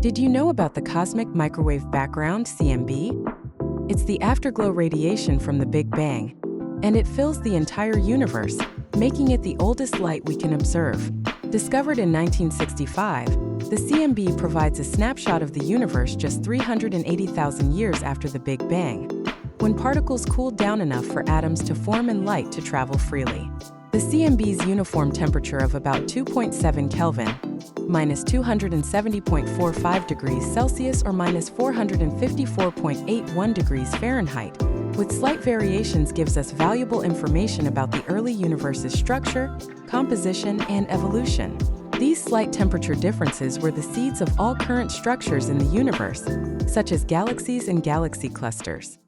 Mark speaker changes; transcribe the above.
Speaker 1: Did you know about the cosmic microwave background, CMB? It's the afterglow radiation from the Big Bang, and it fills the entire universe, making it the oldest light we can observe. Discovered in 1965, the CMB provides a snapshot of the universe just 380,000 years after the Big Bang, when particles cooled down enough for atoms to form and light to travel freely. The CMB's uniform temperature of about 2.7 Kelvin, minus 270.45 degrees Celsius or minus 454.81 degrees Fahrenheit, with slight variations gives us valuable information about the early universe's structure, composition, and evolution. These slight temperature differences were the seeds of all current structures in the universe, such as galaxies and galaxy clusters.